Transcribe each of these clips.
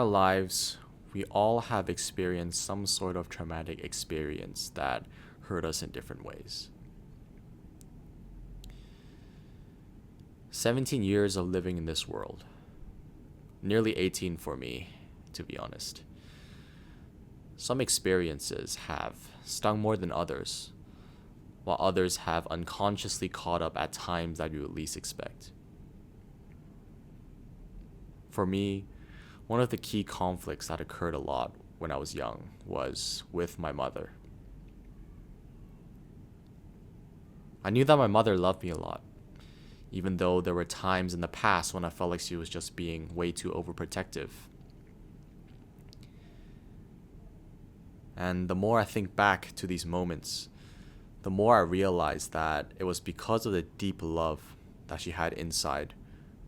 our lives, we all have experienced some sort of traumatic experience that hurt us in different ways. 17 years of living in this world. Nearly 18 for me, to be honest. Some experiences have stung more than others, while others have unconsciously caught up at times that you would least expect. For me, one of the key conflicts that occurred a lot when I was young was with my mother. I knew that my mother loved me a lot, even though there were times in the past when I felt like she was just being way too overprotective. And the more I think back to these moments, the more I realize that it was because of the deep love that she had inside,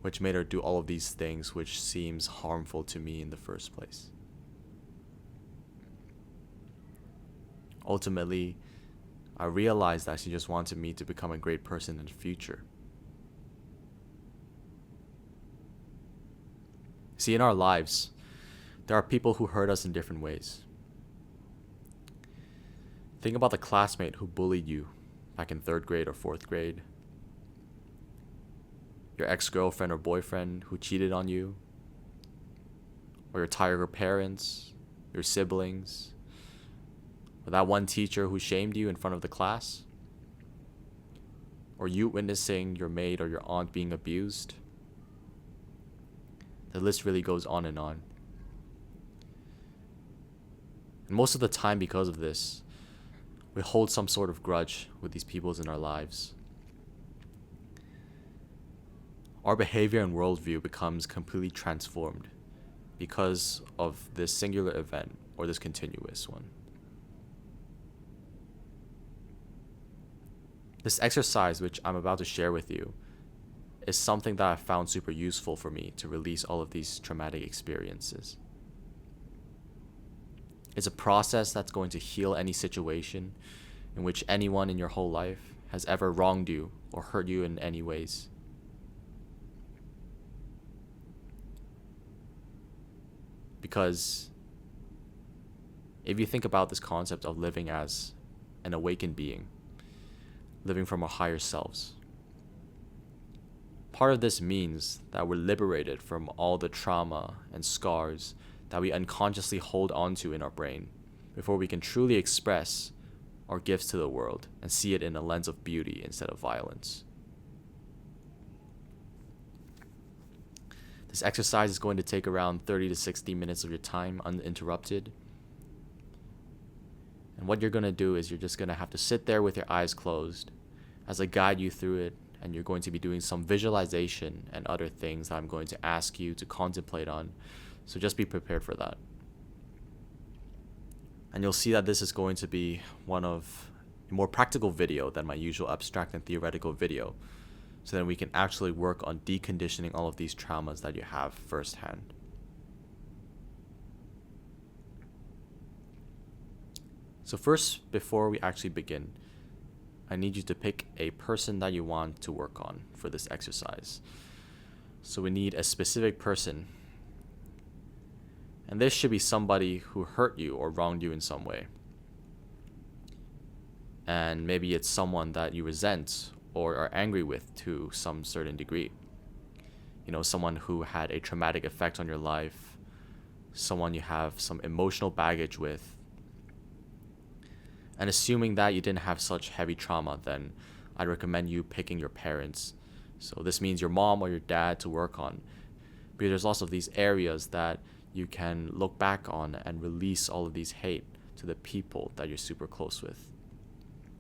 which made her do all of these things which seems harmful to me in the first place. Ultimately, I realized that she just wanted me to become a great person in the future. See, in our lives, there are people who hurt us in different ways. Think about the classmate who bullied you back in 3rd grade or 4th grade. Your ex-girlfriend or boyfriend who cheated on you. Or your tiger parents, your siblings. Or that one teacher who shamed you in front of the class. Or you witnessing your maid or your aunt being abused. The list really goes on and on. And most of the time, because of this, we hold some sort of grudge with these people in our lives. Our behavior and worldview becomes completely transformed because of this singular event or this continuous one. This exercise, which I'm about to share with you, is something that I found super useful for me to release all of these traumatic experiences. It's a process that's going to heal any situation in which anyone in your whole life has ever wronged you or hurt you in any ways. Because if you think about this concept of living as an awakened being, living from our higher selves, part of this means that we're liberated from all the trauma and scars that we unconsciously hold onto in our brain before we can truly express our gifts to the world and see it in a lens of beauty instead of violence. This exercise is going to take around 30 to 60 minutes of your time uninterrupted. And what you're going to do is you're just going to have to sit there with your eyes closed as I guide you through it, and you're going to be doing some visualization and other things that I'm going to ask you to contemplate on. So just be prepared for that. And you'll see that this is going to be one of a more practical video than my usual abstract and theoretical video, so that we can actually work on deconditioning all of these traumas that you have firsthand. So first, before we actually begin, I need you to pick a person that you want to work on for this exercise. So we need a specific person. And this should be somebody who hurt you or wronged you in some way. And maybe it's someone that you resent or are angry with to some certain degree. You know, someone who had a traumatic effect on your life, someone you have some emotional baggage with. And assuming that you didn't have such heavy trauma, then I'd recommend you picking your parents. So this means your mom or your dad to work on. Because there's also these areas that you can look back on and release all of these hate to the people that you're super close with.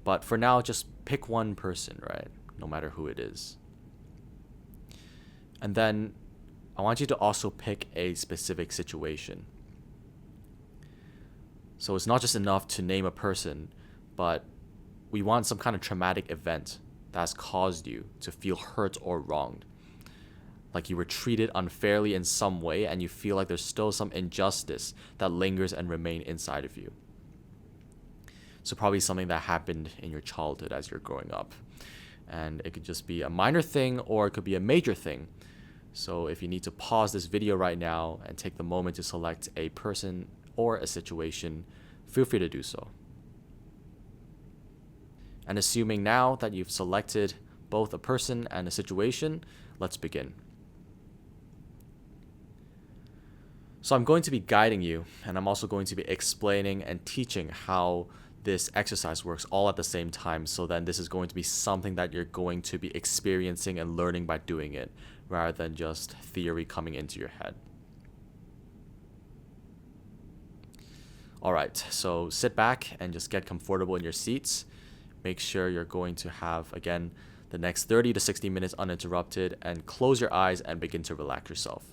But for now, just pick one person, right? No matter who it is. And then I want you to also pick a specific situation. So it's not just enough to name a person, but we want some kind of traumatic event that's caused you to feel hurt or wronged. Like you were treated unfairly in some way and you feel like there's still some injustice that lingers and remain inside of you. So probably something that happened in your childhood as you're growing up. And it could just be a minor thing or it could be a major thing. So if you need to pause this video right now and take the moment to select a person or a situation, feel free to do so. And assuming now that you've selected both a person and a situation, let's begin. So I'm going to be guiding you, and I'm also going to be explaining and teaching how this exercise works all at the same time. So then this is going to be something that you're going to be experiencing and learning by doing it, rather than just theory coming into your head. All right, so sit back and just get comfortable in your seats. Make sure you're going to have, again, the next 30 to 60 minutes uninterrupted, and close your eyes and begin to relax yourself.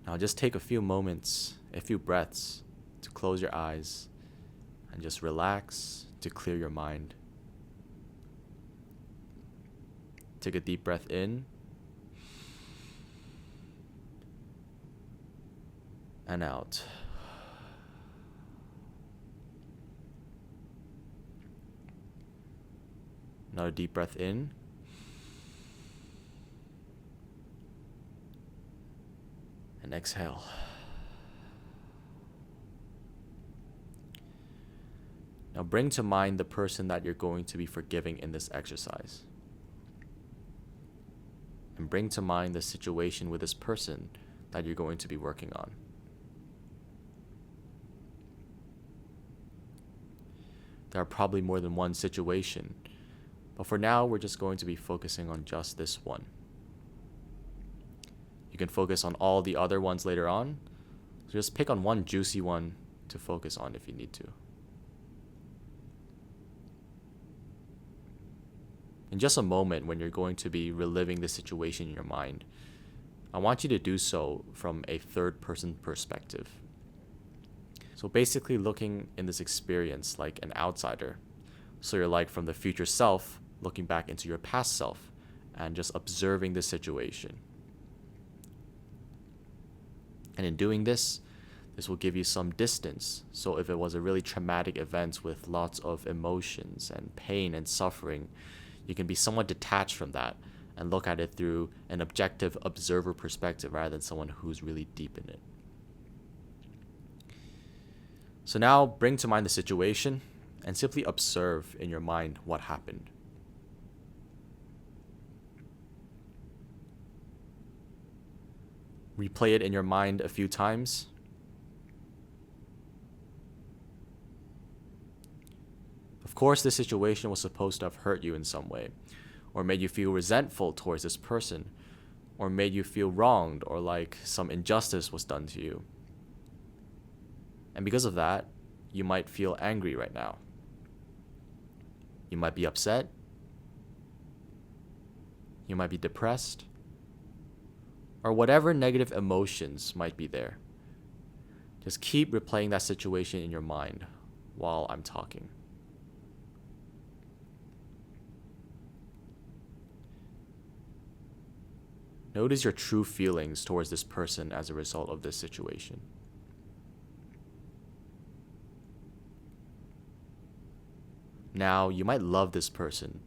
Now just take a few moments, a few breaths to close your eyes and just relax to clear your mind. Take a deep breath in and out. Another deep breath in. And exhale. Now bring to mind the person that you're going to be forgiving in this exercise. And bring to mind the situation with this person that you're going to be working on. There are probably more than one situation, but for now we're just going to be focusing on just this one. You can focus on all the other ones later on, so just pick on one juicy one to focus on if you need to. In just a moment, when you're going to be reliving the situation in your mind, I want you to do so from a third-person perspective. So basically looking in this experience like an outsider. So you're like from the future self, looking back into your past self, and just observing the situation. And in doing this, this will give you some distance. So if it was a really traumatic event with lots of emotions and pain and suffering, you can be somewhat detached from that and look at it through an objective observer perspective rather than someone who's really deep in it. So now bring to mind the situation and simply observe in your mind what happened. Replay it in your mind a few times. Of course, this situation was supposed to have hurt you in some way, or made you feel resentful towards this person, or made you feel wronged, or like some injustice was done to you. And because of that, you might feel angry right now. You might be upset. You might be depressed. Or whatever negative emotions might be there. Just keep replaying that situation in your mind while I'm talking. Notice your true feelings towards this person as a result of this situation. Now, you might love this person,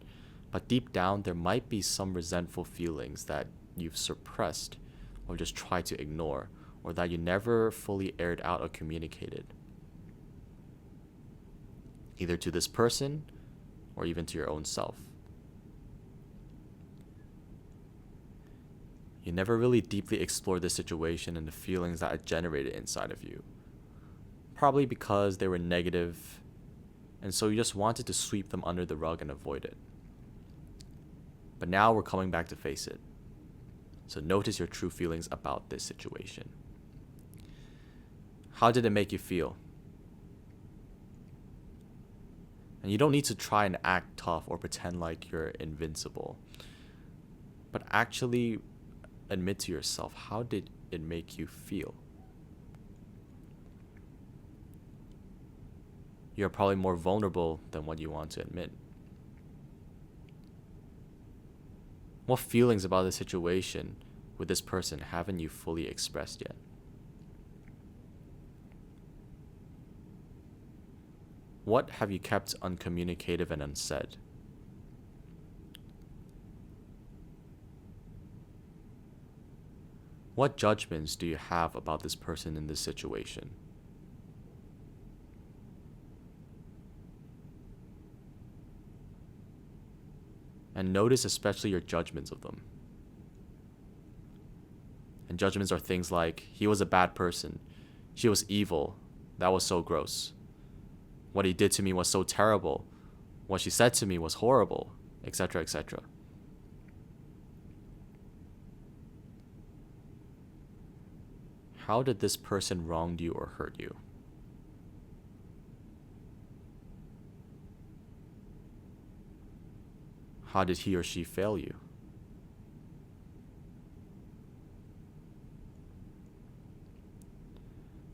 but deep down there might be some resentful feelings that you've suppressed or just tried to ignore, or that you never fully aired out or communicated, either to this person or even to your own self. You never really deeply explored this situation and the feelings that it generated inside of you, probably because they were negative, and so you just wanted to sweep them under the rug and avoid it. But now we're coming back to face it. So notice your true feelings about this situation. How did it make you feel? And you don't need to try and act tough or pretend like you're invincible, but actually admit to yourself, how did it make you feel? You're probably more vulnerable than what you want to admit. What feelings about the situation with this person haven't you fully expressed yet? What have you kept uncommunicative and unsaid? What judgments do you have about this person in this situation? And notice especially your judgments of them. And judgments are things like, he was a bad person, she was evil, that was so gross. What he did to me was so terrible, what she said to me was horrible, etc., etc. How did this person wrong you or hurt you? How did he or she fail you?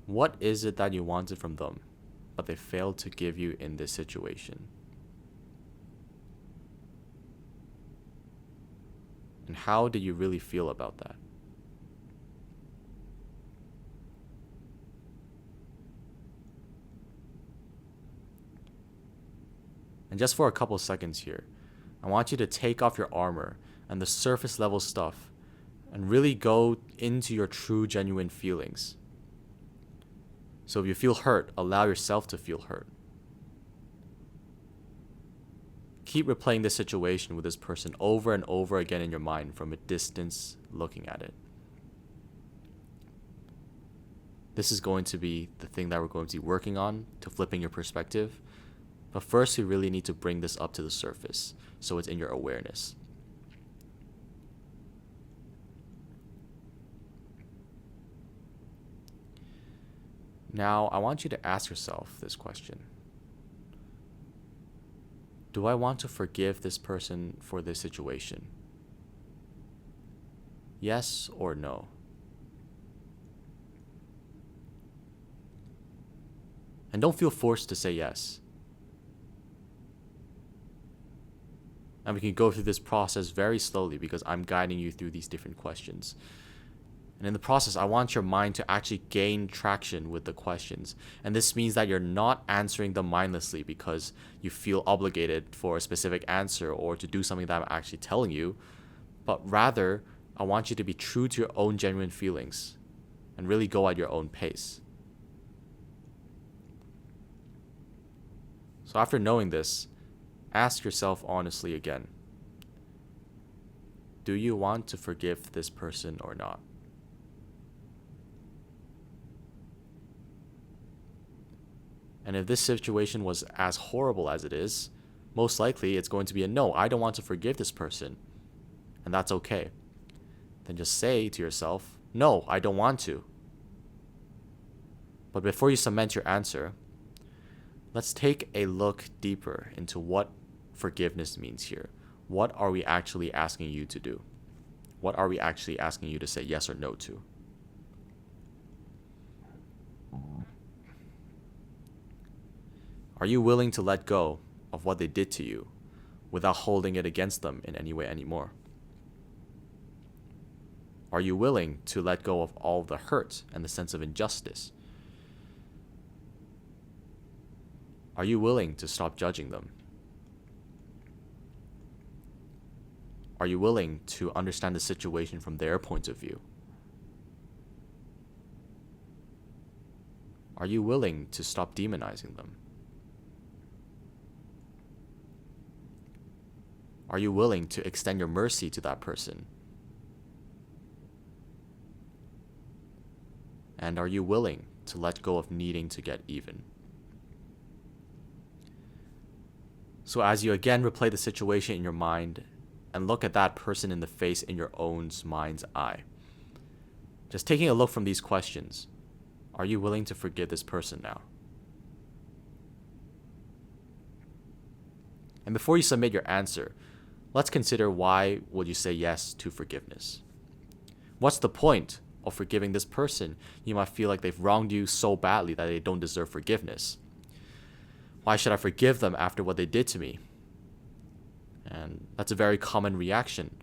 What is it that you wanted from them, but they failed to give you in this situation? And how did you really feel about that? And just for a couple seconds here, I want you to take off your armor and the surface level stuff and really go into your true, genuine feelings. So if you feel hurt, allow yourself to feel hurt. Keep replaying this situation with this person over and over again in your mind from a distance, looking at it. This is going to be the thing that we're going to be working on to flipping your perspective. But first, we really need to bring this up to the surface so it's in your awareness. Now, I want you to ask yourself this question. Do I want to forgive this person for this situation? Yes or no? And don't feel forced to say yes. And we can go through this process very slowly because I'm guiding you through these different questions. And in the process, I want your mind to actually gain traction with the questions. And this means that you're not answering them mindlessly because you feel obligated for a specific answer or to do something that I'm actually telling you. But rather, I want you to be true to your own genuine feelings and really go at your own pace. So after knowing this, ask yourself honestly again. Do you want to forgive this person or not? And if this situation was as horrible as it is, most likely it's going to be a no, I don't want to forgive this person. And that's okay. Then just say to yourself, no, I don't want to. But before you cement your answer, let's take a look deeper into what forgiveness means here. What are we actually asking you to do? What are we actually asking you to say yes or no to? Are you willing to let go of what they did to you without holding it against them in any way anymore? Are you willing to let go of all the hurt and the sense of injustice? Are you willing to stop judging them? Are you willing to understand the situation from their point of view? Are you willing to stop demonizing them? Are you willing to extend your mercy to that person? And are you willing to let go of needing to get even? So as you again replay the situation in your mind and look at that person in the face in your own mind's eye, just taking a look from these questions, are you willing to forgive this person now? And before you submit your answer, let's consider why would you say yes to forgiveness? What's the point of forgiving this person? You might feel like they've wronged you so badly that they don't deserve forgiveness. Why should I forgive them after what they did to me? And that's a very common reaction.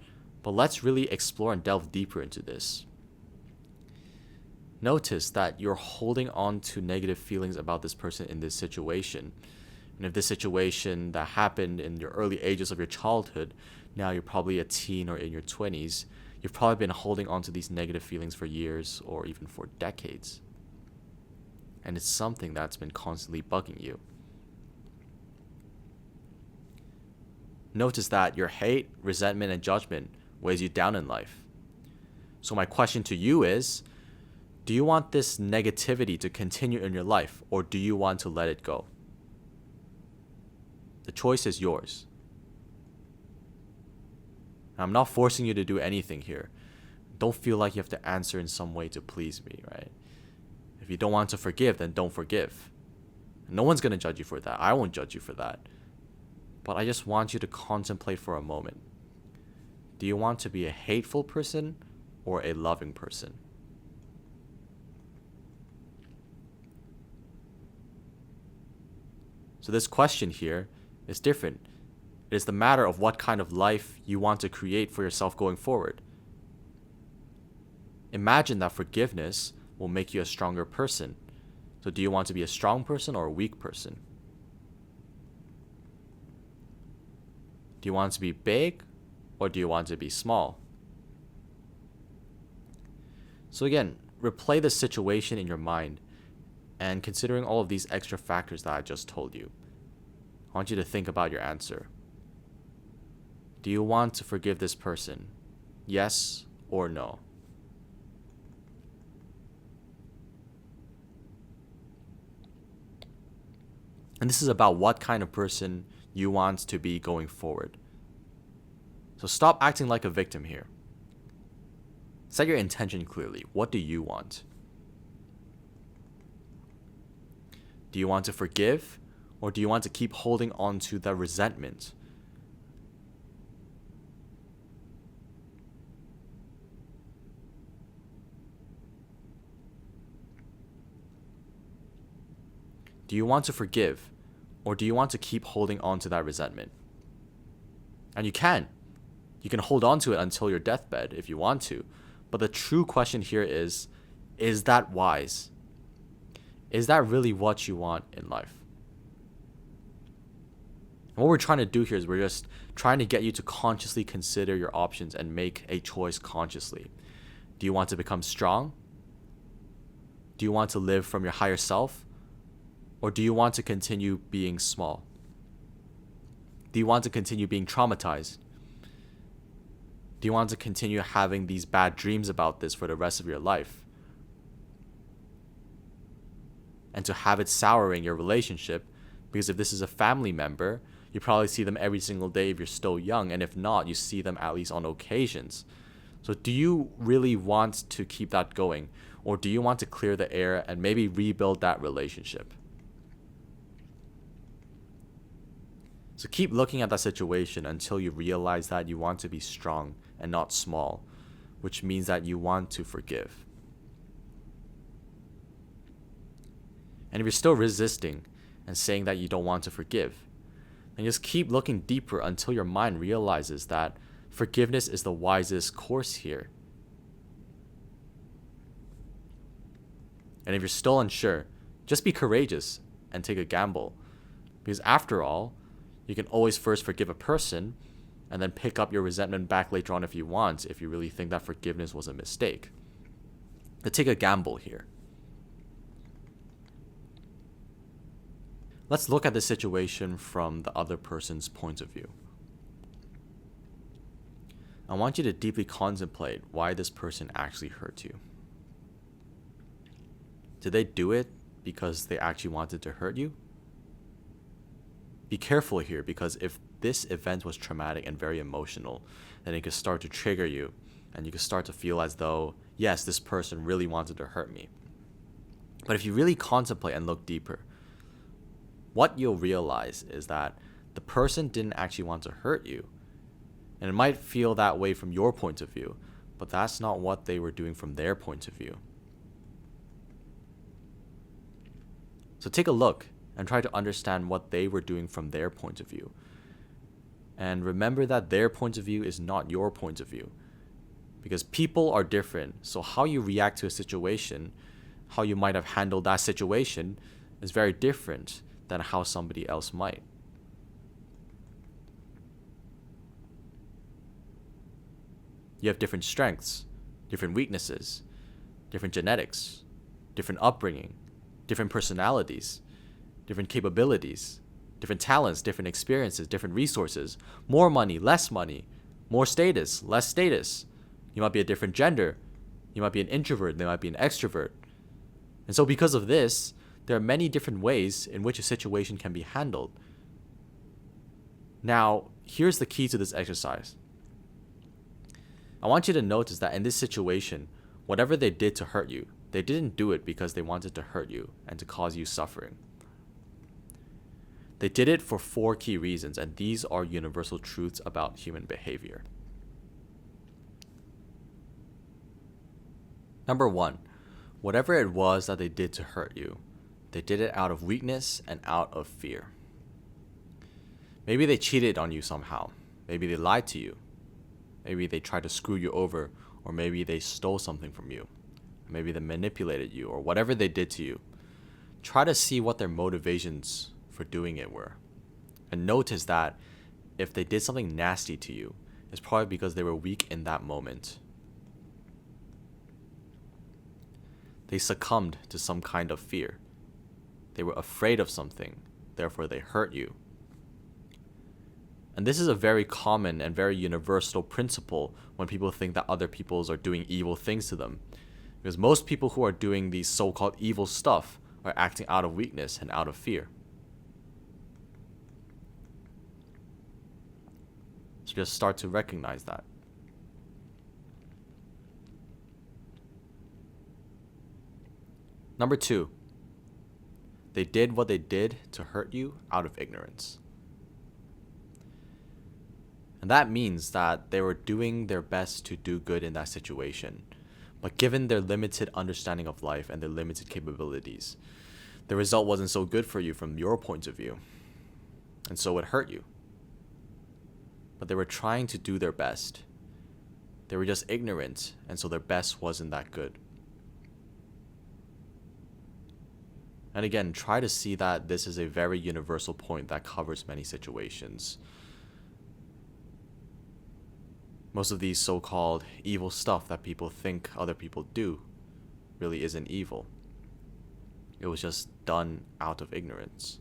But let's really explore and delve deeper into this. Notice that you're holding on to negative feelings about this person in this situation. And if this situation that happened in your early ages of your childhood, now you're probably a teen or in your 20s, You've probably been holding on to these negative feelings for years or even for decades. And it's something that's been constantly bugging you. Notice that your hate, resentment, and judgment weighs you down in life. So my question to you is, do you want this negativity to continue in your life, or do you want to let it go? The choice is yours. I'm not forcing you to do anything here. Don't feel like you have to answer in some way to please me, right? If you don't want to forgive, then don't forgive. No one's going to judge you for that. I won't judge you for that. But I just want you to contemplate for a moment. Do you want to be a hateful person or a loving person? So this question here is different. It is the matter of what kind of life you want to create for yourself going forward. Imagine that forgiveness will make you a stronger person. So do you want to be a strong person or a weak person? Do you want to be big or do you want to be small? So again, replay the situation in your mind and considering all of these extra factors that I just told you. I want you to think about your answer. Do you want to forgive this person? Yes or no? And this is about what kind of person you want to be going forward. So stop acting like a victim here. Set your intention clearly. What do you want? Do you want to forgive, or do you want to keep holding on to the resentment? Do you want to forgive, or do you want to keep holding on to that resentment? And you can. You can hold on to it until your deathbed if you want to. But the true question here is that wise? Is that really what you want in life? And what we're trying to do here is we're just trying to get you to consciously consider your options and make a choice consciously. Do you want to become strong? Do you want to live from your higher self? Or do you want to continue being small? Do you want to continue being traumatized? Do you want to continue having these bad dreams about this for the rest of your life? And to have it souring your relationship, because if this is a family member, you probably see them every single day if you're still young, and if not, you see them at least on occasions. So do you really want to keep that going? Or do you want to clear the air and maybe rebuild that relationship? So keep looking at that situation until you realize that you want to be strong and not small, which means that you want to forgive. And if you're still resisting and saying that you don't want to forgive, then just keep looking deeper until your mind realizes that forgiveness is the wisest course here. And if you're still unsure, just be courageous and take a gamble. Because after all, you can always first forgive a person and then pick up your resentment back later on if you want, if you really think that forgiveness was a mistake. But take a gamble here. Let's look at the situation from the other person's point of view. I want you to deeply contemplate why this person actually hurt you. Did they do it because they actually wanted to hurt you? Be careful here, because if this event was traumatic and very emotional, then it could start to trigger you and you could start to feel as though, yes, this person really wanted to hurt me. But if you really contemplate and look deeper, what you'll realize is that the person didn't actually want to hurt you. And it might feel that way from your point of view, but that's not what they were doing from their point of view. So take a look and try to understand what they were doing from their point of view. And remember that their point of view is not your point of view. Because people are different, so how you react to a situation, how you might have handled that situation, is very different than how somebody else might. You have different strengths, different weaknesses, different genetics, different upbringing, different personalities, different capabilities, different talents, different experiences, different resources, more money, less money, more status, less status. You might be a different gender. You might be an introvert. They might be an extrovert. And so because of this, there are many different ways in which a situation can be handled. Now, here's the key to this exercise. I want you to notice that in this situation, whatever they did to hurt you, they didn't do it because they wanted to hurt you and to cause you suffering. They did it for 4 key reasons, and these are universal truths about human behavior. Number 1, whatever it was that they did to hurt you, they did it out of weakness and out of fear. Maybe they cheated on you somehow. Maybe they lied to you. Maybe they tried to screw you over, or maybe they stole something from you. Maybe they manipulated you, or whatever they did to you. Try to see what their motivations for doing it were. And notice that if they did something nasty to you, it's probably because they were weak in that moment. They succumbed to some kind of fear. They were afraid of something, therefore they hurt you. And this is a very common and very universal principle when people think that other people are doing evil things to them. Because most people who are doing these so-called evil stuff are acting out of weakness and out of fear. So just start to recognize that. Number 2, they did what they did to hurt you out of ignorance. And that means that they were doing their best to do good in that situation. But given their limited understanding of life and their limited capabilities, the result wasn't so good for you from your point of view. And so it hurt you. But they were trying to do their best. They were just ignorant, and so their best wasn't that good. And again, try to see that this is a very universal point that covers many situations. Most of these so-called evil stuff that people think other people do really isn't evil. It was just done out of ignorance.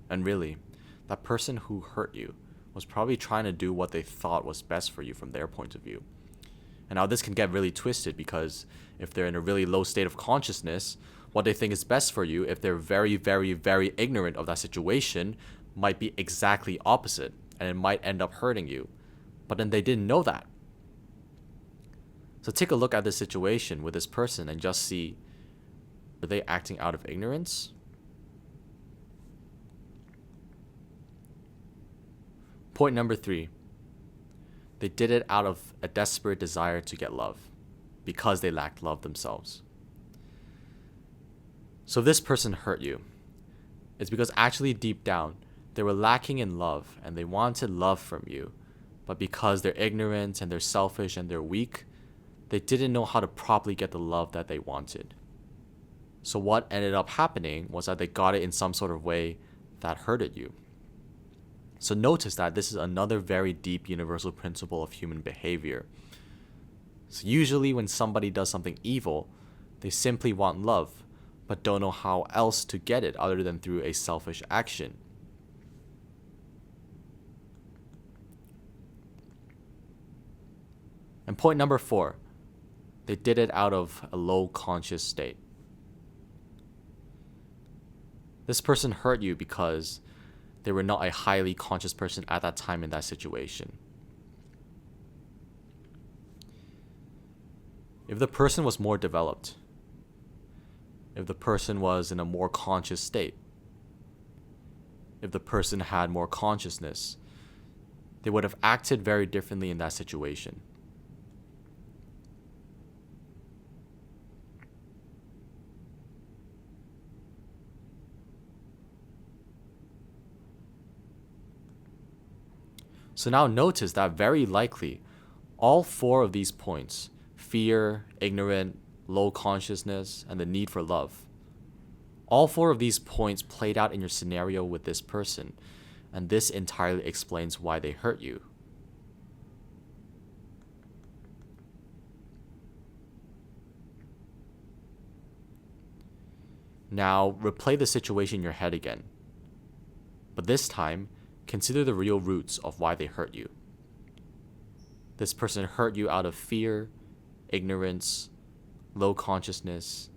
And really, that person who hurt you was probably trying to do what they thought was best for you from their point of view. And now this can get really twisted because if they're in a really low state of consciousness, what they think is best for you, if they're very, very, very ignorant of that situation, might be exactly opposite, and it might end up hurting you. But then they didn't know that. So take a look at this situation with this person and just see, were they acting out of ignorance? Point number 3, they did it out of a desperate desire to get love, because they lacked love themselves. So if this person hurt you, it's because actually deep down, they were lacking in love and they wanted love from you. But because they're ignorant and they're selfish and they're weak, they didn't know how to properly get the love that they wanted. So what ended up happening was that they got it in some sort of way that hurted you. So notice that this is another very deep universal principle of human behavior. So usually when somebody does something evil, they simply want love, but don't know how else to get it other than through a selfish action. And point number 4, they did it out of a low conscious state. This person hurt you because they were not a highly conscious person at that time in that situation. If the person was more developed, if the person was in a more conscious state, if the person had more consciousness, they would have acted very differently in that situation. So now notice that very likely all 4 of these points, fear, ignorant, low consciousness, and the need for love, All four of these points played out in your scenario with this person, and this entirely explains why they hurt you. Now, replay the situation in your head again. But this time, consider the real roots of why they hurt you. This person hurt you out of fear, ignorance, low consciousness,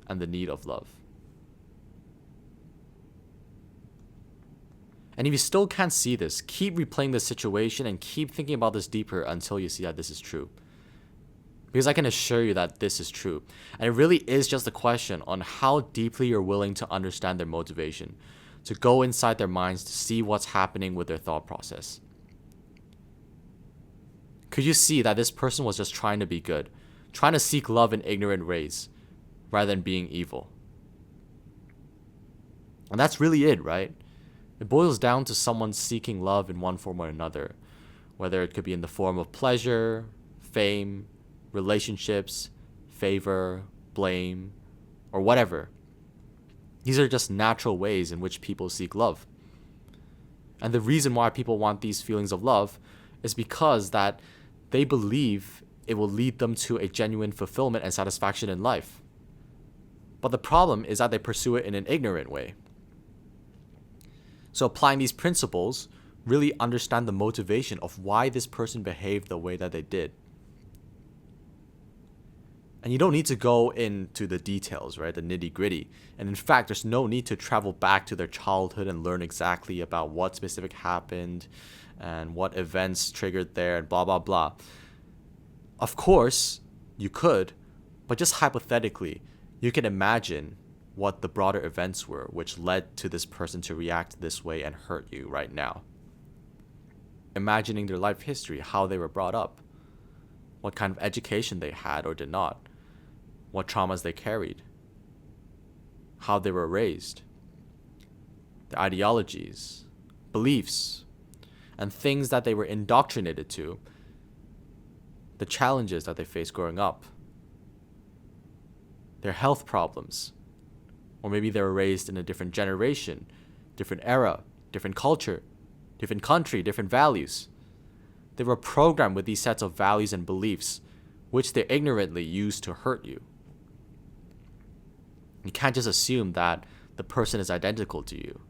and the need of love. And if you still can't see this, keep replaying the situation and keep thinking about this deeper until you see that this is true. Because I can assure you that this is true. And it really is just a question on how deeply you're willing to understand their motivation, to go inside their minds to see what's happening with their thought process. Could you see that this person was just trying to be good, trying to seek love in ignorant ways, rather than being evil? And that's really it, right? It boils down to someone seeking love in one form or another, whether it could be in the form of pleasure, fame, relationships, favor, blame, or whatever. These are just natural ways in which people seek love. And the reason why people want these feelings of love is because that they believe it will lead them to a genuine fulfillment and satisfaction in life. But the problem is that they pursue it in an ignorant way. So applying these principles, really understand the motivation of why this person behaved the way that they did. And you don't need to go into the details, right? The nitty gritty. And in fact, there's no need to travel back to their childhood and learn exactly about what specific happened and what events triggered there and blah, blah, blah. Of course, you could, but just hypothetically, you can imagine what the broader events were which led to this person to react this way and hurt you right now. Imagining their life history, how they were brought up, what kind of education they had or did not, what traumas they carried, how they were raised, their ideologies, beliefs, and things that they were indoctrinated to, the challenges that they faced growing up, their health problems, or maybe they were raised in a different generation, different era, different culture, different country, different values. They were programmed with these sets of values and beliefs, which they ignorantly used to hurt you. You can't just assume that the person is identical to you.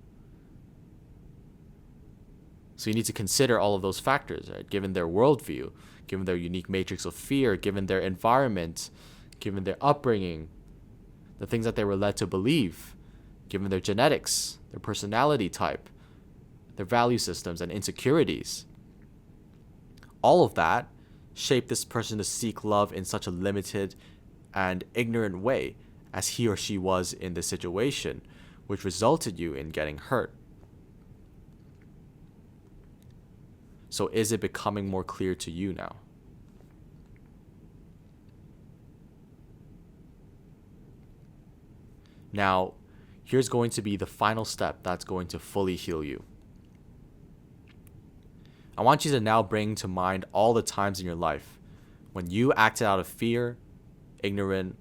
So you need to consider all of those factors, right? Given their worldview, given their unique matrix of fear, given their environment, given their upbringing, the things that they were led to believe, given their genetics, their personality type, their value systems and insecurities. All of that shaped this person to seek love in such a limited and ignorant way as he or she was in the situation, which resulted you in getting hurt. So is it becoming more clear to you now? Now, here's going to be the final step that's going to fully heal you. I want you to now bring to mind all the times in your life when you acted out of fear, ignorant,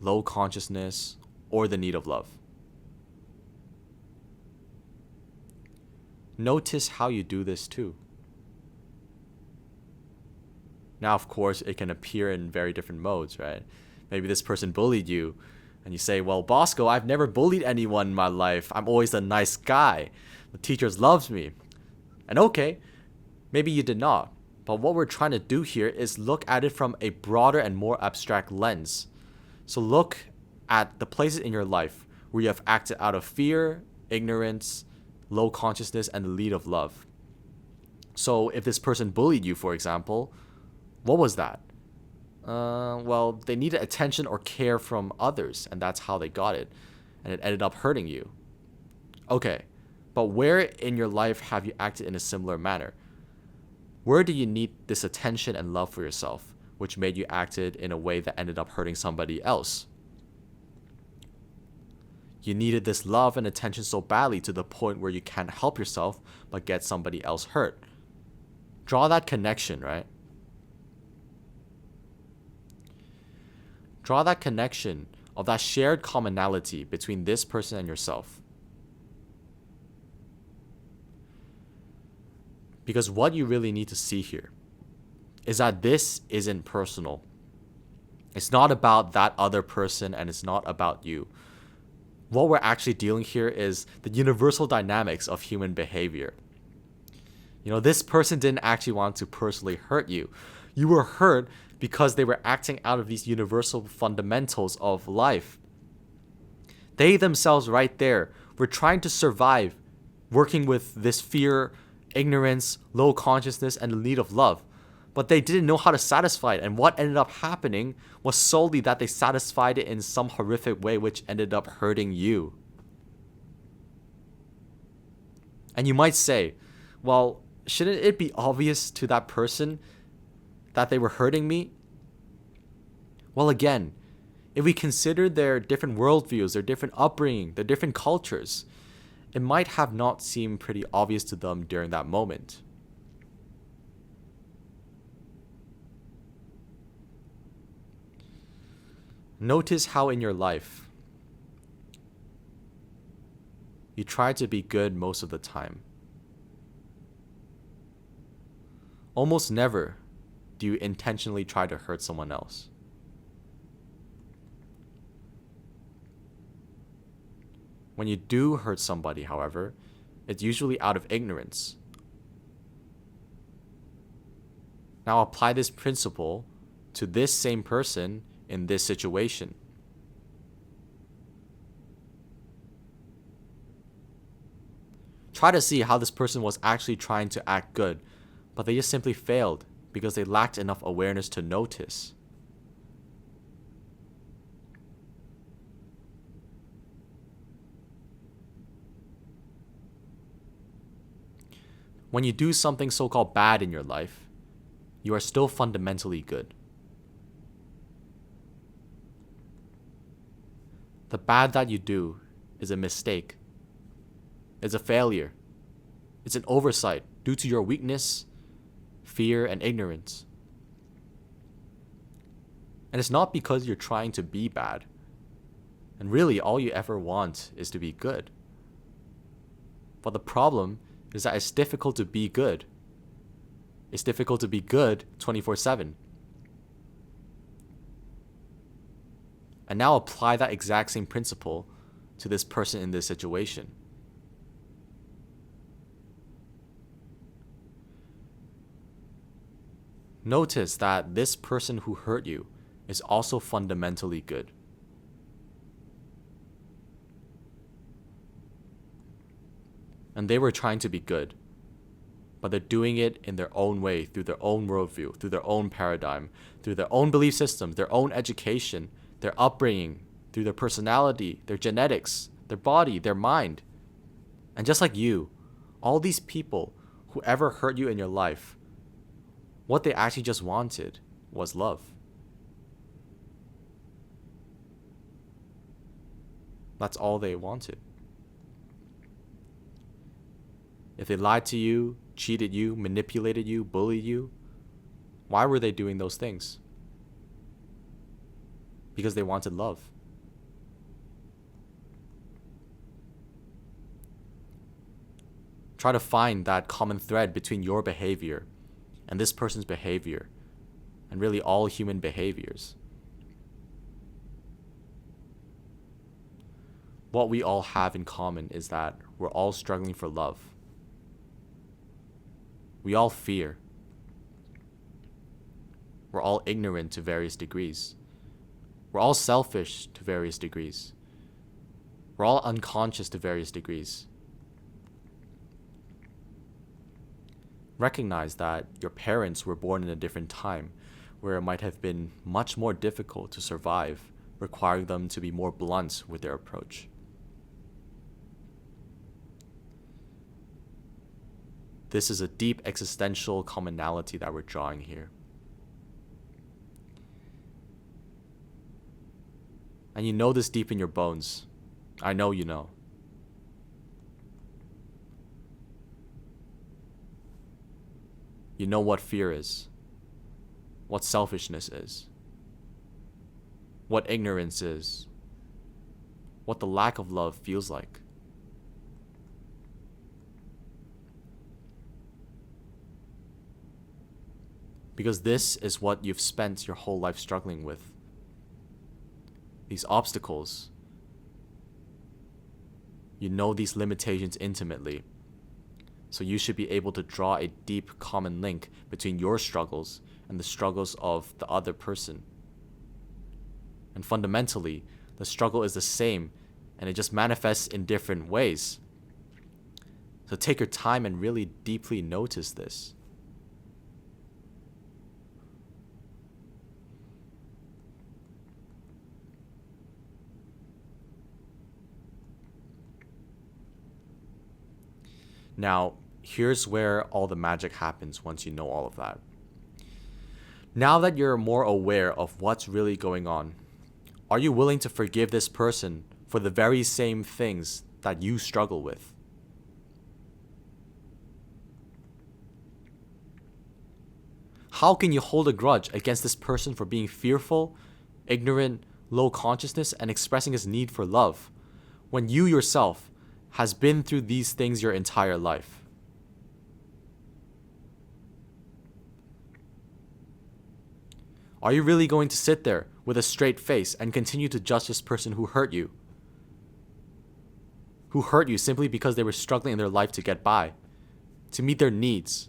low consciousness, or the need of love. Notice how you do this too. Now, of course, it can appear in very different modes, right? Maybe this person bullied you, and you say, well, Bosco, I've never bullied anyone in my life. I'm always the nice guy. The teachers loved me. And okay, maybe you did not. But what we're trying to do here is look at it from a broader and more abstract lens. So look at the places in your life where you have acted out of fear, ignorance, low consciousness, and the need of love. So if this person bullied you, for example, what was that? Well, they needed attention or care from others, and that's how they got it. And it ended up hurting you. Okay, but where in your life have you acted in a similar manner? Where do you need this attention and love for yourself, which made you acted in a way that ended up hurting somebody else? You needed this love and attention so badly to the point where you can't help yourself but get somebody else hurt. Draw that connection, right? Draw that connection of that shared commonality between this person and yourself. Because what you really need to see here is that this isn't personal. It's not about that other person, and it's not about you. What we're actually dealing here is the universal dynamics of human behavior. This person didn't actually want to personally hurt you. You were hurt because they were acting out of these universal fundamentals of life. They themselves right there were trying to survive, working with this fear, ignorance, low consciousness, and the need of love. But they didn't know how to satisfy it, and what ended up happening was solely that they satisfied it in some horrific way, which ended up hurting you. And you might say, well, shouldn't it be obvious to that person that they were hurting me? Well, again, if we consider their different worldviews, their different upbringing, their different cultures, it might have not seemed pretty obvious to them during that moment. Notice how in your life you try to be good most of the time. Almost never do you intentionally try to hurt someone else. When you do hurt somebody, however, it's usually out of ignorance. Now apply this principle to this same person in this situation. Try to see how this person was actually trying to act good, but they just simply failed because they lacked enough awareness to notice. When you do something so-called bad in your life, you are still fundamentally good. The bad that you do is a mistake. It's a failure. It's an oversight due to your weakness, fear, and ignorance. And it's not because you're trying to be bad. And really, all you ever want is to be good. But the problem is that it's difficult to be good. It's difficult to be good 24/7. And now apply that exact same principle to this person in this situation. Notice that this person who hurt you is also fundamentally good. And they were trying to be good, but they're doing it in their own way, through their own worldview, through their own paradigm, through their own belief systems, their own education, their upbringing, through their personality, their genetics, their body, their mind. And just like you, all these people who ever hurt you in your life, what they actually just wanted was love. That's all they wanted. If they lied to you, cheated you, manipulated you, bullied you, why were they doing those things? Because they wanted love. Try to find that common thread between your behavior and this person's behavior, and really all human behaviors. What we all have in common is that we're all struggling for love. We all fear. We're all ignorant to various degrees. We're all selfish to various degrees. We're all unconscious to various degrees. Recognize that your parents were born in a different time where it might have been much more difficult to survive, requiring them to be more blunt with their approach. This is a deep existential commonality that we're drawing here. And you know this deep in your bones. I know you know. You know what fear is, what selfishness is, what ignorance is, what the lack of love feels like. Because this is what you've spent your whole life struggling with. These obstacles. You know these limitations intimately. So you should be able to draw a deep common link between your struggles and the struggles of the other person. And fundamentally, the struggle is the same, and it just manifests in different ways. So take your time and really deeply notice this. Now, here's where all the magic happens once you know all of that. Now that you're more aware of what's really going on, are you willing to forgive this person for the very same things that you struggle with? How can you hold a grudge against this person for being fearful, ignorant, low consciousness, and expressing his need for love, when you yourself has been through these things your entire life? Are you really going to sit there with a straight face and continue to judge this person who hurt you? Who hurt you simply because they were struggling in their life to get by, to meet their needs?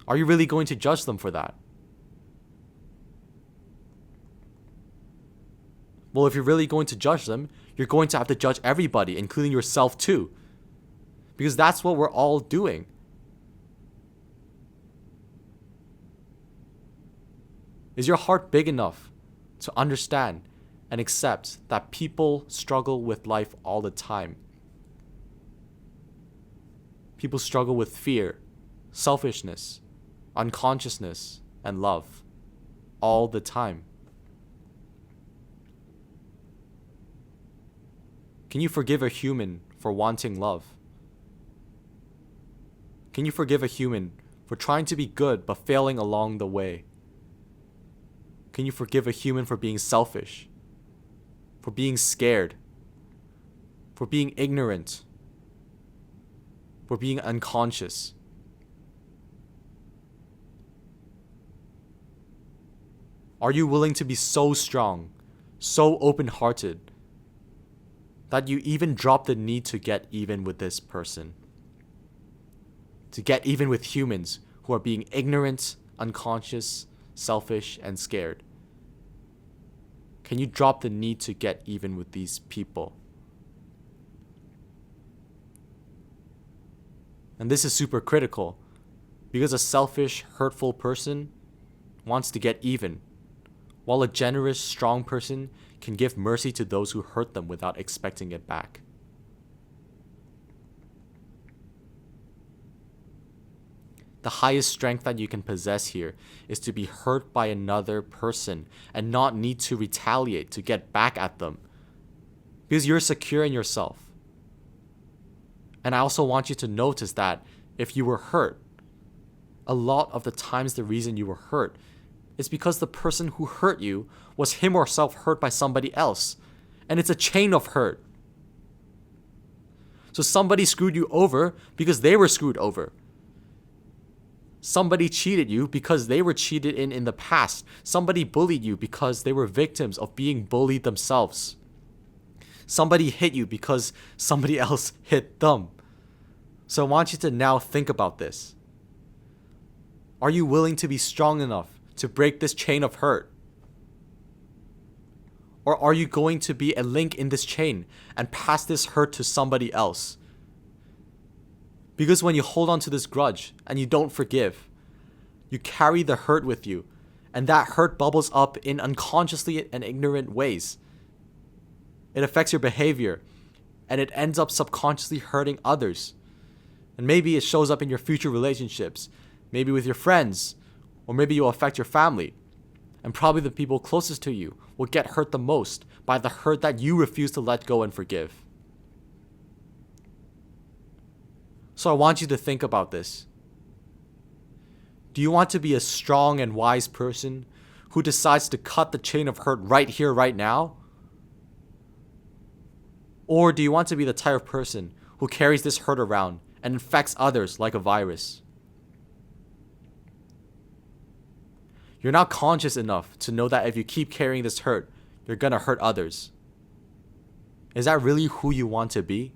Are you really going to judge them for that? Well, if you're really going to judge them, you're going to have to judge everybody, including yourself too. Because that's what we're all doing. Is your heart big enough to understand and accept that people struggle with life all the time? People struggle with fear, selfishness, unconsciousness, and love all the time. Can you forgive a human for wanting love? Can you forgive a human for trying to be good but failing along the way? Can you forgive a human for being selfish, for being scared, for being ignorant, for being unconscious? Are you willing to be so strong, so open-hearted, that you even drop the need to get even with this person? To get even with humans who are being ignorant, unconscious, selfish, and scared? Can you drop the need to get even with these people? And this is super critical, because a selfish, hurtful person wants to get even, while a generous, strong person can give mercy to those who hurt them without expecting it back. The highest strength that you can possess here is to be hurt by another person and not need to retaliate to get back at them, because you're secure in yourself. And I also want you to notice that if you were hurt, a lot of the times the reason you were hurt is because the person who hurt you was him or herself hurt by somebody else. And it's a chain of hurt. So somebody screwed you over because they were screwed over. Somebody cheated you because they were cheated in the past. Somebody bullied you because they were victims of being bullied themselves. Somebody hit you because somebody else hit them. So I want you to now think about this. Are you willing to be strong enough to break this chain of hurt? Or are you going to be a link in this chain and pass this hurt to somebody else? Because when you hold on to this grudge and you don't forgive, you carry the hurt with you, and that hurt bubbles up in unconsciously and ignorant ways. It affects your behavior, and it ends up subconsciously hurting others. And maybe it shows up in your future relationships, maybe with your friends, or maybe it will affect your family. And probably the people closest to you will get hurt the most by the hurt that you refuse to let go and forgive. So I want you to think about this. Do you want to be a strong and wise person who decides to cut the chain of hurt right here, right now? Or do you want to be the type of person who carries this hurt around and infects others like a virus? You're not conscious enough to know that if you keep carrying this hurt, you're gonna hurt others. Is that really who you want to be?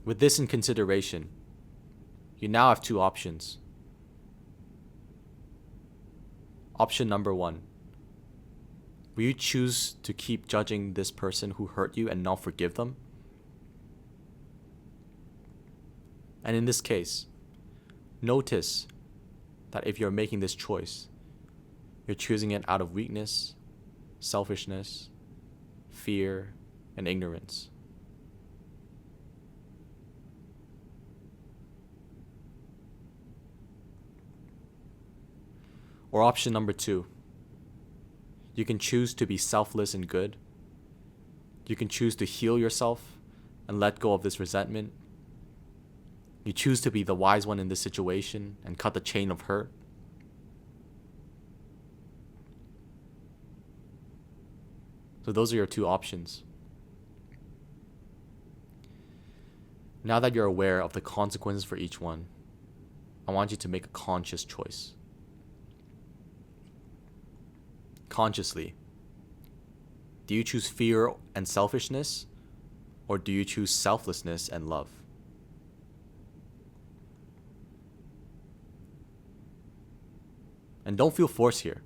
With this in consideration, you now have two options. Option number one. Will you choose to keep judging this person who hurt you and not forgive them? And in this case, notice that if you're making this choice, you're choosing it out of weakness, selfishness, fear, and ignorance. Or option number two, you can choose to be selfless and good. You can choose to heal yourself and let go of this resentment. You choose to be the wise one in this situation and cut the chain of hurt. So those are your two options. Now that you're aware of the consequences for each one, I want you to make a conscious choice. Consciously, do you choose fear and selfishness, or do you choose selflessness and love? And don't feel forced here.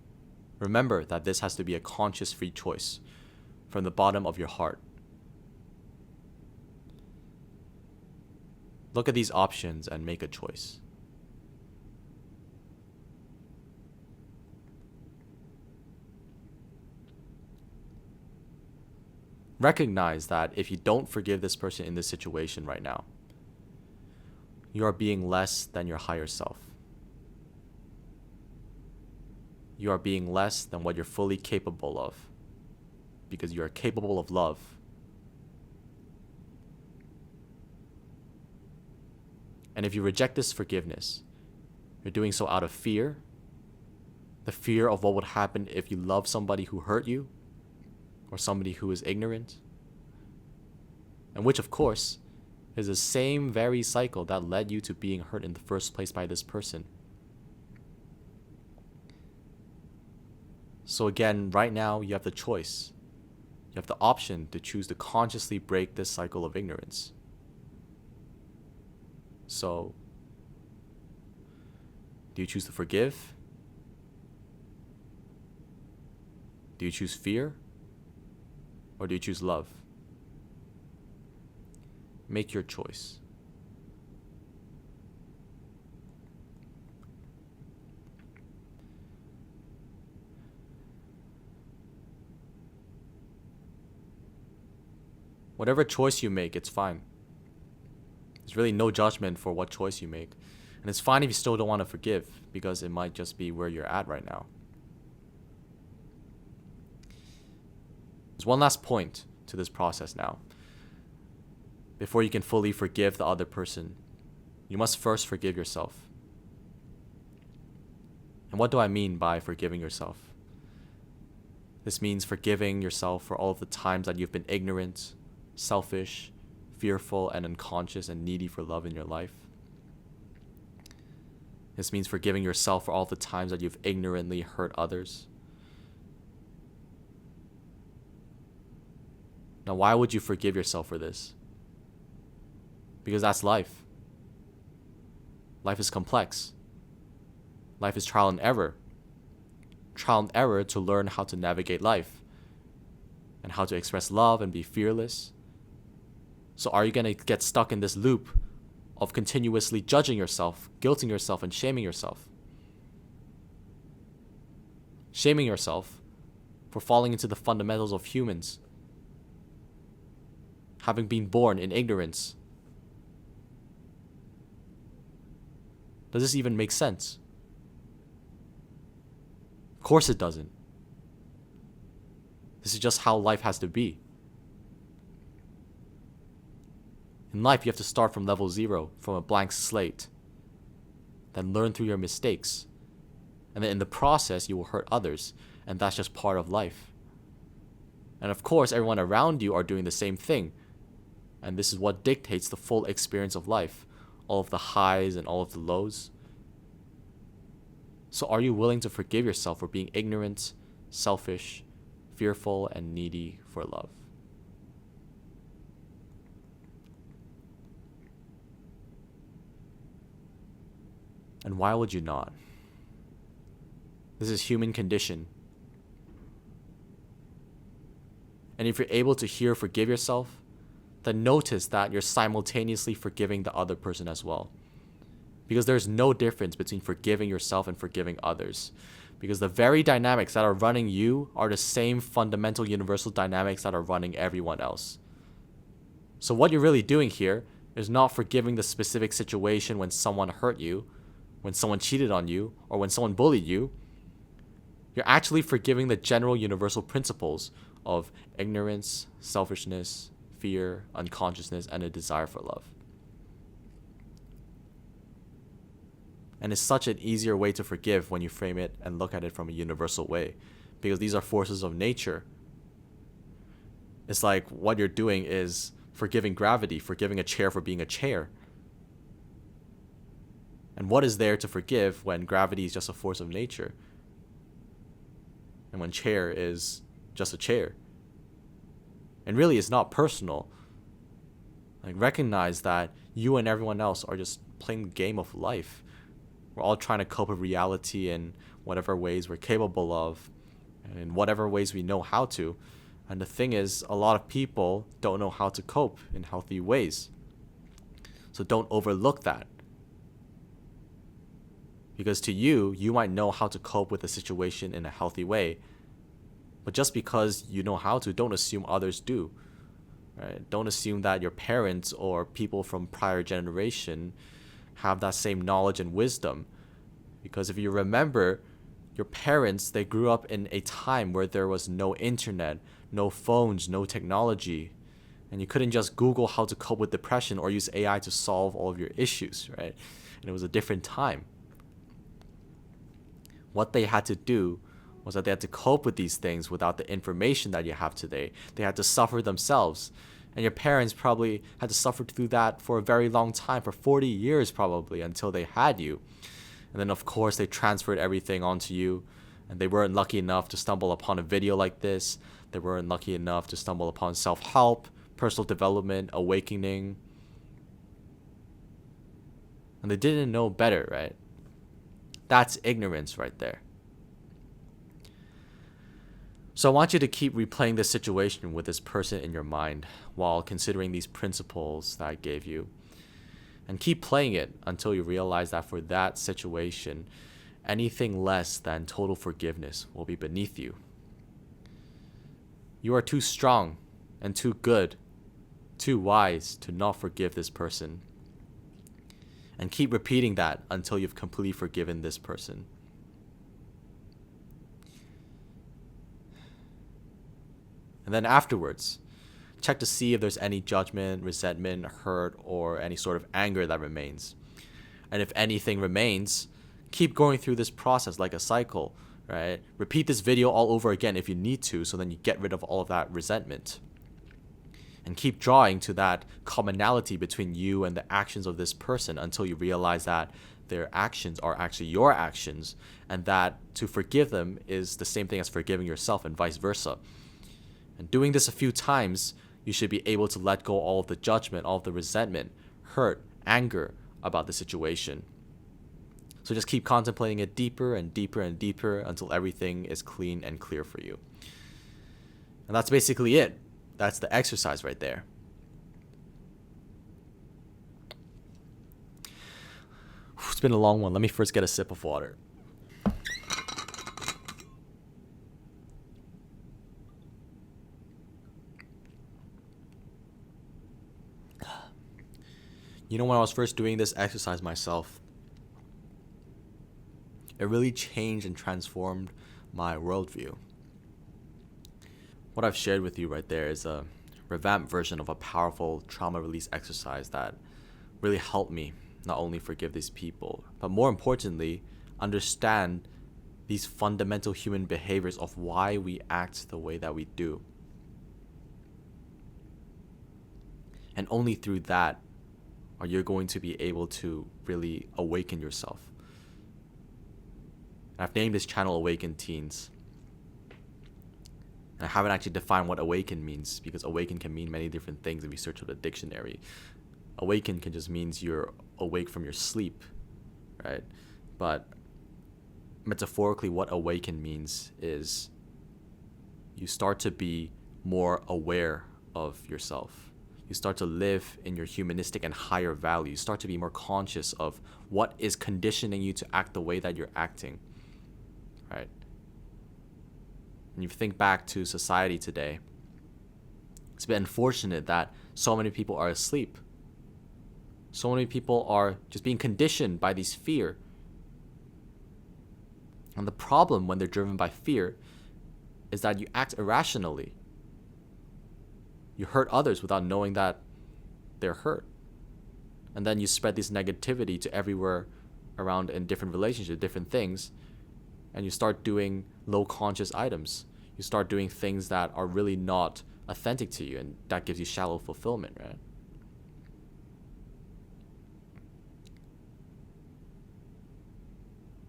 Remember that this has to be a conscious free choice from the bottom of your heart. Look at these options and make a choice. Recognize that if you don't forgive this person in this situation right now, you are being less than your higher self. You are being less than what you're fully capable of, because you are capable of love. And if you reject this forgiveness, you're doing so out of fear, the fear of what would happen if you love somebody who hurt you, or somebody who is ignorant, and which, of course, is the same very cycle that led you to being hurt in the first place by this person. So again, right now, you have the choice. You have the option to choose to consciously break this cycle of ignorance. So, do you choose to forgive? Do you choose fear? Or do you choose love? Make your choice. Whatever choice you make, it's fine. There's really no judgment for what choice you make. And it's fine if you still don't want to forgive, because it might just be where you're at right now. There's one last point to this process now. Before you can fully forgive the other person, you must first forgive yourself. And what do I mean by forgiving yourself? This means forgiving yourself for all of the times that you've been ignorant, selfish, fearful, and unconscious and needy for love in your life. This means forgiving yourself for all the times that you've ignorantly hurt others. Now, why would you forgive yourself for this? Because that's life. Life is complex. Life is trial and error. Trial and error to learn how to navigate life and how to express love and be fearless. So are you going to get stuck in this loop of continuously judging yourself, guilting yourself, and shaming yourself? Shaming yourself for falling into the fundamentals of humans, having been born in ignorance. Does this even make sense? Of course it doesn't. This is just how life has to be. In life, you have to start from level 0, from a blank slate. Then learn through your mistakes. And then in the process, you will hurt others. And that's just part of life. And of course, everyone around you are doing the same thing. And this is what dictates the full experience of life. All of the highs and all of the lows. So are you willing to forgive yourself for being ignorant, selfish, fearful, and needy for love? And why would you not? This is human condition. And if you're able to hear forgive yourself, then notice that you're simultaneously forgiving the other person as well. Because there's no difference between forgiving yourself and forgiving others. Because the very dynamics that are running you are the same fundamental universal dynamics that are running everyone else. So what you're really doing here is not forgiving the specific situation when someone hurt you, when someone cheated on you, or when someone bullied you. You're actually forgiving the general universal principles of ignorance, selfishness, fear, unconsciousness, and a desire for love. And it's such an easier way to forgive when you frame it and look at it from a universal way, because these are forces of nature. It's like what you're doing is forgiving gravity, forgiving a chair for being a chair. And what is there to forgive when gravity is just a force of nature? And when chair is just a chair? And really, it's not personal. Like, recognize that you and everyone else are just playing the game of life. We're all trying to cope with reality in whatever ways we're capable of, and in whatever ways we know how to. And the thing is, a lot of people don't know how to cope in healthy ways. So don't overlook that. Because to you, you might know how to cope with a situation in a healthy way. But just because you know how to, don't assume others do. Right? Don't assume that your parents or people from prior generation have that same knowledge and wisdom. Because if you remember, your parents, they grew up in a time where there was no internet, no phones, no technology. And you couldn't just Google how to cope with depression or use AI to solve all of your issues, right? And it was a different time. What they had to do was that they had to cope with these things without the information that you have today. They had to suffer themselves. And your parents probably had to suffer through that for a very long time, for 40 years probably, until they had you. And then, of course, they transferred everything onto you. And they weren't lucky enough to stumble upon a video like this. They weren't lucky enough to stumble upon self-help, personal development, awakening. And they didn't know better, right? That's ignorance right there. So I want you to keep replaying this situation with this person in your mind while considering these principles that I gave you. And keep playing it until you realize that for that situation, anything less than total forgiveness will be beneath you. You are too strong and too good, too wise to not forgive this person. And keep repeating that until you've completely forgiven this person. And then afterwards, check to see if there's any judgment, resentment, hurt, or any sort of anger that remains. And if anything remains, keep going through this process like a cycle, right? Repeat this video all over again if you need to, so then you get rid of all of that resentment. And keep drawing to that commonality between you and the actions of this person until you realize that their actions are actually your actions, and that to forgive them is the same thing as forgiving yourself, and vice versa. And doing this a few times, you should be able to let go all of the judgment, all of the resentment, hurt, anger about the situation. So just keep contemplating it deeper and deeper and deeper until everything is clean and clear for you. And that's basically it. That's the exercise right there. It's been a long one. Let me first get a sip of water. You know, when I was first doing this exercise myself, it really changed and transformed my worldview. What I've shared with you right there is a revamped version of a powerful trauma release exercise that really helped me not only forgive these people, but more importantly, understand these fundamental human behaviors of why we act the way that we do. And only through that are you going to be able to really awaken yourself. And I've named this channel Awaken Teens. And I haven't actually defined what awaken means, because awaken can mean many different things if you search up the dictionary. Awaken can just means you're awake from your sleep, right? But metaphorically, what awaken means is you start to be more aware of yourself. You start to live in your humanistic and higher values. You start to be more conscious of what is conditioning you to act the way that you're acting, right? And you think back to society today, it's been unfortunate that so many people are asleep. So many people are just being conditioned by this fear. And the problem when they're driven by fear is that you act irrationally. You hurt others without knowing that they're hurt. And then you spread this negativity to everywhere around in different relationships, different things. And you start doing low conscious items. You start doing things that are really not authentic to you, and that gives you shallow fulfillment, right?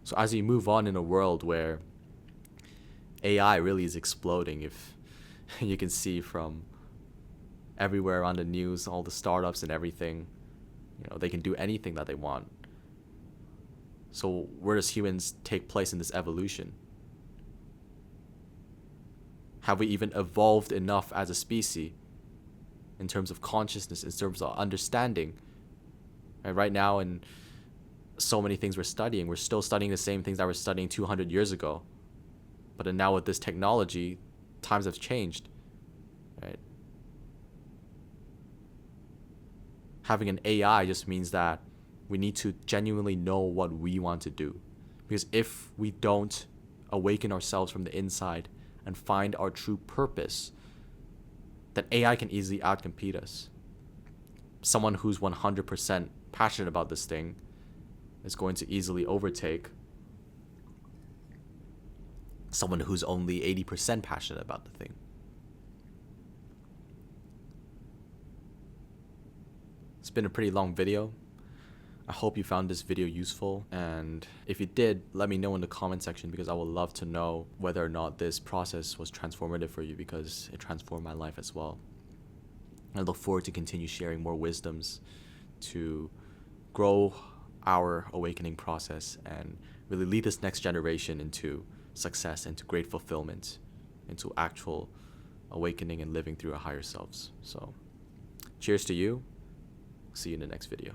So as you move on in a world where AI really is exploding, if you can see from everywhere around the news, all the startups and everything, they can do anything that they want. So where does humans take place in this evolution? Have we even evolved enough as a species in terms of consciousness, in terms of understanding? Right now, in so many things we're still studying the same things that we're studying 200 years ago. But now with this technology, times have changed, right? Having an AI just means that we need to genuinely know what we want to do. Because if we don't awaken ourselves from the inside and find our true purpose, then AI can easily outcompete us. Someone who's 100% passionate about this thing is going to easily overtake someone who's only 80% passionate about the thing. It's been a pretty long video. I hope you found this video useful, and if you did, let me know in the comment section, because I would love to know whether or not this process was transformative for you, because it transformed my life as well. I look forward to continue sharing more wisdoms to grow our awakening process and really lead this next generation into success, into great fulfillment, into actual awakening and living through our higher selves. So cheers to you. See you in the next video.